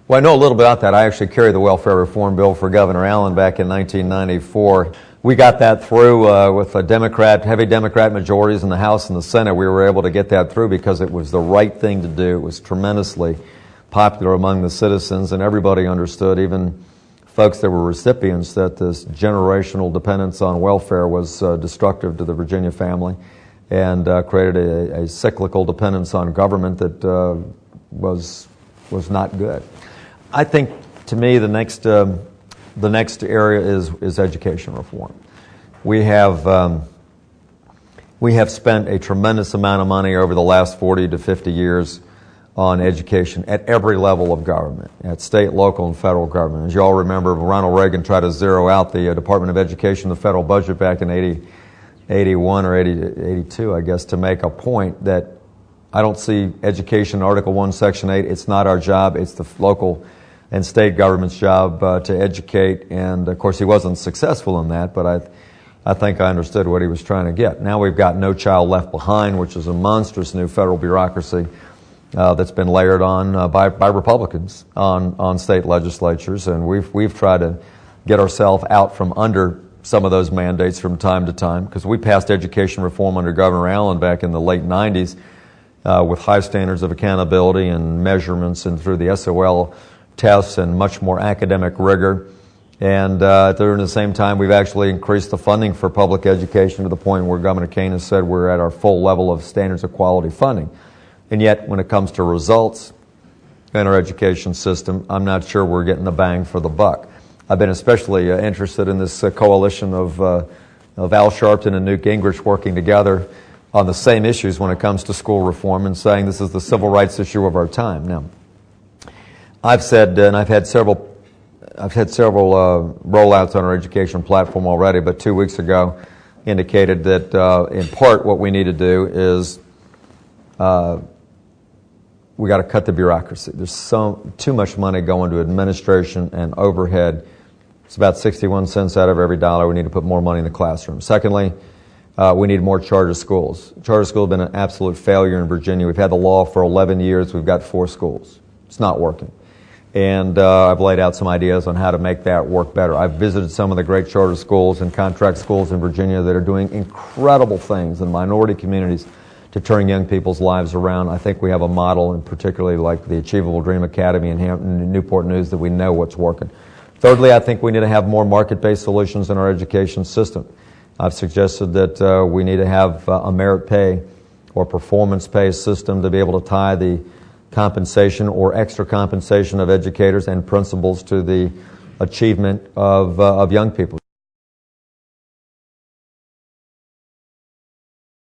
Well, I know a little bit about that. I actually carried the welfare reform bill for Governor Allen back in 1994. We got that through with heavy Democrat majorities in the House and the Senate. We were able to get that through because it was the right thing to do. It was tremendously popular among the citizens, and everybody understood, even folks that were recipients, that this generational dependence on welfare was destructive to the Virginia family and created a cyclical dependence on government that was not good. I think, to me, the next area is education reform. We have spent a tremendous amount of money over the last 40 to 50 years on education at every level of government, at state, local, and federal government. As you all remember, Ronald Reagan tried to zero out the Department of Education, the federal budget back in 81 or 82, I guess, to make a point that I don't see education, Article 1, Section 8, it's not our job, it's the local and state government's job to educate. And of course he wasn't successful in that, but I think I understood what he was trying to get. Now we've got No Child Left Behind, which is a monstrous new federal bureaucracy that's been layered on by Republicans on state legislatures, and we've tried to get ourselves out from under some of those mandates from time to time, because we passed education reform under Governor Allen back in the late 90s with high standards of accountability and measurements, and through the SOL tests and much more academic rigor. And during the same time, we've actually increased the funding for public education to the point where Governor Kane has said we're at our full level of standards of quality funding. And yet, when it comes to results in our education system, I'm not sure we're getting the bang for the buck. I've been especially interested in this coalition of Al Sharpton and Newt Gingrich working together on the same issues when it comes to school reform, and saying this is the civil rights issue of our time. Now, I've said, and I've had several rollouts on our education platform already, but 2 weeks ago indicated that in part what we need to do is we got to cut the bureaucracy. There's too much money going to administration and overhead. It's about 61 cents out of every dollar. We need to put more money in the classroom. Secondly, we need more charter schools. Charter schools have been an absolute failure in Virginia. We've had the law for 11 years. We've got 4 schools. It's not working. And I've laid out some ideas on how to make that work better. I've visited some of the great charter schools and contract schools in Virginia that are doing incredible things in minority communities to turn young people's lives around. I think we have a model, and particularly like the Achievable Dream Academy in Hampton and Newport News, that we know what's working. Thirdly, I think we need to have more market-based solutions in our education system. I've suggested that we need to have a merit pay or performance pay system to be able to tie the compensation or extra compensation of educators and principals to the achievement of young people.